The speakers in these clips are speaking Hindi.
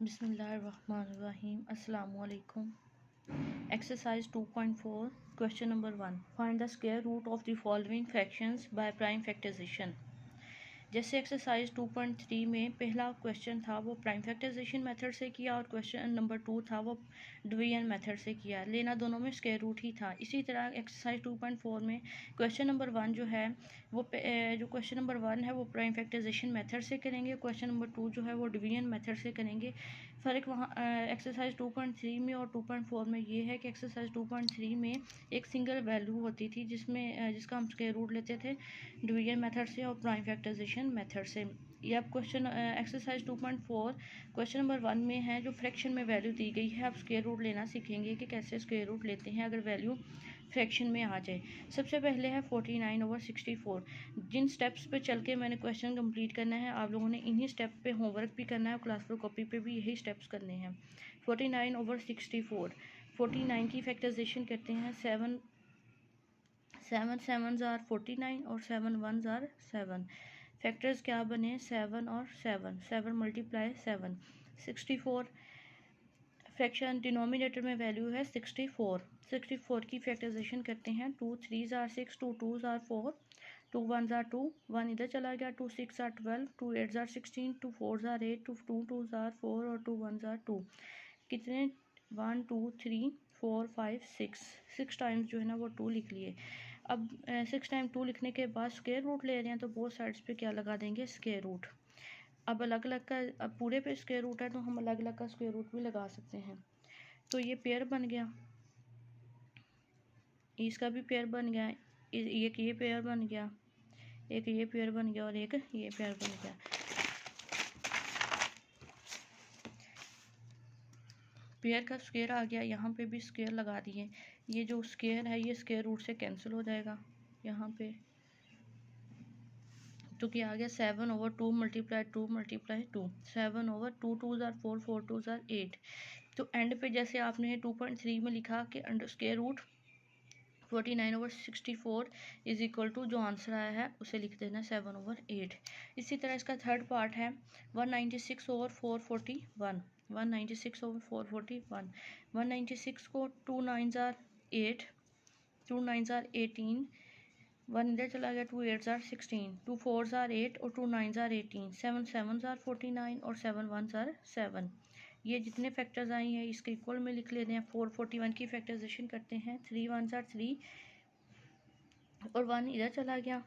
बिस्मिल्लाहिर्रहमानिर्रहीम। अस्सलामु अलैकुम। Exercise 2.4 Question number 1. Find the square root of the following fractions by prime factorization। जैसे एक्सरसाइज 2.3 में पहला क्वेश्चन था वो प्राइम फैक्टराइजेशन मेथड से किया और क्वेश्चन नंबर 2 था वो डिवीजन मेथड से किया, लेना दोनों में स्क्वायर रूट ही था। इसी तरह एक्सरसाइज 2.4 में क्वेश्चन नंबर 1 जो है वो जो क्वेश्चन नंबर 1 है वो प्राइम फैक्टराइजेशन मेथड से करेंगे, क्वेश्चन नंबर 2 जो है वो डिवीजन मेथड से करेंगे। फ़र्क वहाँ एक्सरसाइज 2.3 में और 2.4 में ये है कि एक्सरसाइज 2.3 में एक सिंगल वैल्यू होती थी जिसका हम स्क्वायर रूट लेते थे डिवीजन मेथड से और प्राइम फैक्टराइजेशन मेथड से। ये अब क्वेश्चन एक्सरसाइज 2.4 क्वेश्चन नंबर 1 में है जो फ्रैक्शन में वैल्यू दी गई है। आप स्क्वायर रूट लेना सीखेंगे कि कैसे स्क्वायर रूट लेते हैं अगर वैल्यू फ्रैक्शन में आ जाए। सबसे पहले है 49/64। जिन स्टेप्स पे चल के मैंने क्वेश्चन कंप्लीट करना है आप लोगों ने इन्हीं स्टेप पे होमवर्क भी करना है और क्लास पर कॉपी पे भी यही स्टेप्स करने हैं। 49/64 49 की फैक्टराइजेशन करते हैं। 7 7s are 49 और 7 1s are 7। फैक्टर्स क्या बने 7 और 7 7 × 7 64। फ्रैक्शन डिनोमिनेटर में वैल्यू है 64 की फैक्टराइजेशन करते हैं। 2 3s are 6 2 2s are 4 2 1s are 2 1 इधर चला गया। 2 6 are 12 2 8s are 16 2 4s are 8 2 2s are 4 और 2 1s are 2। कितने 1 2 3 4 5 6 टाइम्स जो है ना वो 2 लिख लिए। अब 6 टाइम 2 लिखने के बाद स्क्वायर रूट ले रहे हैं तो बोथ साइड्स पे क्या लगा देंगे स्क्वायर रूट। अब अलग अलग का अब पूरे पे स्क्वायर रूट है तो हम अलग अलग का स्क्वायर रूट भी लगा सकते हैं। तो ये पेयर बन गया, इसका भी पेयर बन गया, एक ये पेयर बन गया, एक ये पेयर बन गया और एक ये पेयर बन गया। पेयर का स्क्वायर आ गया, यहाँ पे भी स्क्वायर लगा दिए। ये जो स्क्वायर है ये स्क्वायर रूट से कैंसिल हो जाएगा यहाँ पे, तो क्या आ गया 7/2 × 2 × 2 7/2 2s are 4 4 2s are 8। तो एंड पे जैसे आपने 2.3 में लिखा कि under square root 49/64 is equal to जो आंसर आया है उसे लिख देना 7/8। इसी तरह इसका थर्ड पार्ट है 196/441 196/441 196 को 2 9s are 8 2 9s are 18 1 इधर चला गया 2 8s are 16 2 4s are 8 और 2 9s are 18 7 7s are 49 और 7 1s are 7। ये जितने फैक्टर्स आई हैं इसके इक्वल में लिख लेते हैं। 441 की फैक्टराइजेशन करते हैं। 3 1s are 3 और 1 इधर चला गया,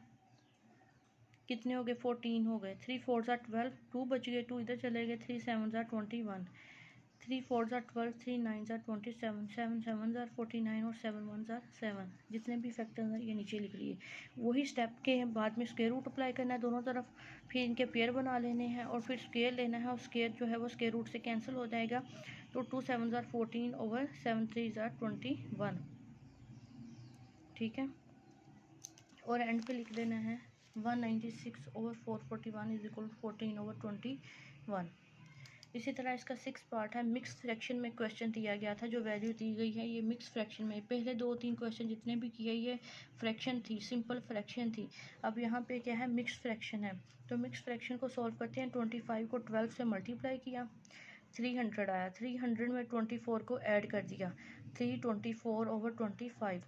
कितने हो गए 14 हो गए। 3 4s are 12 2 बच गए, 2 इधर चले गए। 3 7s are 21 3 4s are 12 3 9s are 27 7 7s are 49 और 7 1s are 7। जितने भी फैक्टर्स हैं ये नीचे लिख लिए। वही स्टेप के बाद में स्क्वायर रूट अप्लाई करना है दोनों तरफ, फिर इनके पेयर बना लेने हैं और फिर स्क्वायर लेना है और स्क्वायर जो है वो स्क्वायर रूट से कैंसिल हो जाएगा। तो 2 7s are 14 और 7 3s are 21। ठीक है, और एंड पे लिख देना है 196/441 इज इक्वल 14/21। इसी तरह इसका 6 पार्ट है। मिक्स फ्रैक्शन में क्वेश्चन दिया गया था, जो वैल्यू दी गई है ये मिक्स फ्रैक्शन में। पहले 2-3 क्वेश्चन जितने भी किए ये फ्रैक्शन थी, सिंपल फ्रैक्शन थी। अब यहाँ पे क्या है मिक्स फ्रैक्शन है। तो मिक्स फ्रैक्शन को सॉल्व करते हैं। 25 को 12 से मल्टीप्लाई किया, 300 आया। 300 में 24 को ऐड कर दिया, 324/25।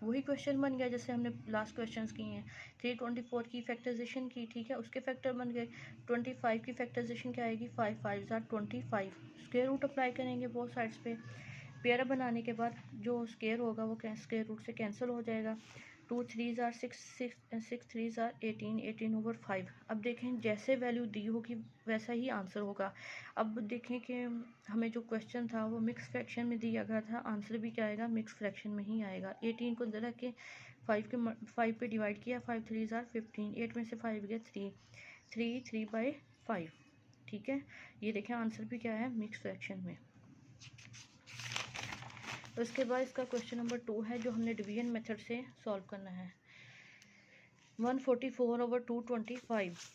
वही क्वेश्चन बन गया जैसे हमने लास्ट क्वेश्चन किए हैं। 324 की फैक्टराइजेशन की, ठीक है, उसके फैक्टर बन गए। 25 की फैक्टराइजेशन क्या आएगी 5 5s are 25। Square root apply करेंगे बोथ साइड्स पे। पेयर बनाने के बाद जो स्क्वायर होगा वो स्क्वायर रूट से कैंसिल हो जाएगा। 2 3s are 6 6 3s are 18 18/5। अब देखें जैसे वैल्यू दी होगी वैसा ही आंसर होगा। अब देखें कि हमें जो क्वेश्चन था वो मिक्स फ्रैक्शन में दिया गया था, आंसर भी क्या आएगा मिक्स फ्रैक्शन में ही आएगा। 18 को अंदर रख के 5 पे डिवाइड किया, 5 3s are 15 8 में से 5 गया 3 3/5। ठीक है, ये देखें आंसर भी क्या है मिक्स फ्रैक्शन में। तो इसके बाद इसका क्वेश्चन नंबर 2 है जो हमने डिवीजन मेथड से सॉल्व करना है। 144/225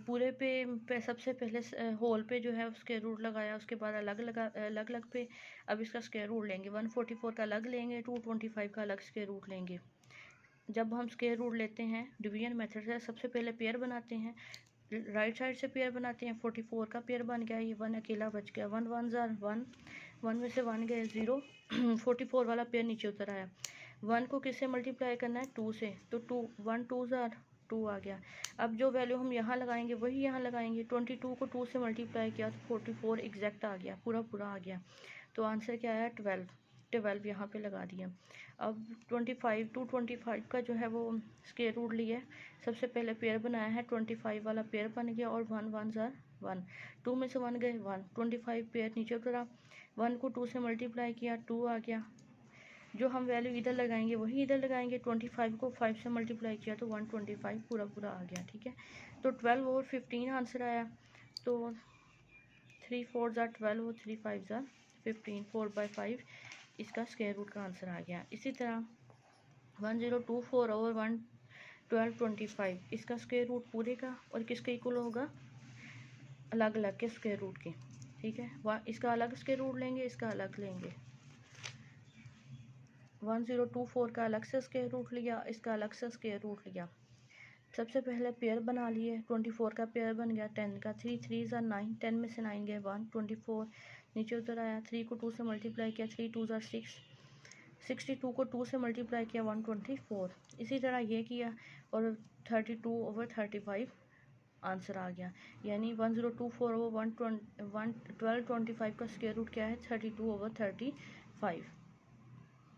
पूरे पे सबसे पहले होल पे जो है उसके रूट लगाया, उसके बाद अलग अलग पे अब इसका स्क्वायर रूट लेंगे। 144 का अलग लेंगे, 225 का अलग स्क्वायर रूट लेंगे। जब हम स्क्वायर रूट लेते हैं डिवीजन मेथड से सबसे पहले पेयर बनाते हैं। राइट साइड से पेयर बनाते हैं, 44 का पेयर बन गया, ये 1 अकेला बच गया, 1 1 ज़ार 1, 1 में से 1 गए 0, 44 वाला पेयर नीचे उतर आया। 1 को किससे मल्टीप्लाई करना है, 2 से, तो 2 1 2 ज़ार 2 आ गया। अब जो वैल्यू हम यहाँ लगाएंगे वही यहाँ लगाएंगे, 22 को 2 से मल्टीप्लाई किया तो 44 एग्जैक्ट आ गया, पूरा आ गया। तो आंसर क्या आया, 12 यहाँ पे लगा दिया। अब 25 टू 25 का जो है वो स्क्वायर रूट लिया है। सबसे पहले पेयर बनाया है, 25 वाला पेयर बन गया और 1 1 ज़ार 1, 2 में से 1 गए 1, 25 पेयर नीचे उतरा, 1 को 2 से मल्टीप्लाई किया 2 आ गया। जो हम वैल्यू इधर लगाएंगे वही इधर लगाएंगे, 25 को 5 से मल्टीप्लाई किया तो 125 पूरा आ गया। ठीक है, तो 12 और 15 आंसर आया। तो 3 4 ज़ार 12 और 3 5 ज़ार 15, 4/5 इसका स्क्वायर रूट का आंसर आ गया। इसी तरह 1024 और 1225 इसका स्क्वायर रूट पूरे का और किसके इक्वल होगा, अलग अलग के स्क्वायर रूट के। ठीक है, इसका अलग स्क्वायर रूट लेंगे, इसका अलग लेंगे। 1024 का अलग से स्क्वायर रूट लिया, इसका अलग से स्क्वायर रूट लिया। सबसे पहले पेयर बना लिए, 24 का पेयर बन गया 10 का, 3 3 ज़ार 9, 10 में से 9 गए 1, 24 नीचे उतर आया, 3 को 2 से मल्टीप्लाई किया 3 2 ज़ार 6, 62 को 2 से मल्टीप्लाई किया 124। इसी तरह ये किया और 32/35 आंसर आ गया। यानी 1024 ओवर 1225 का स्क्वायर रूट क्या है, 32/35।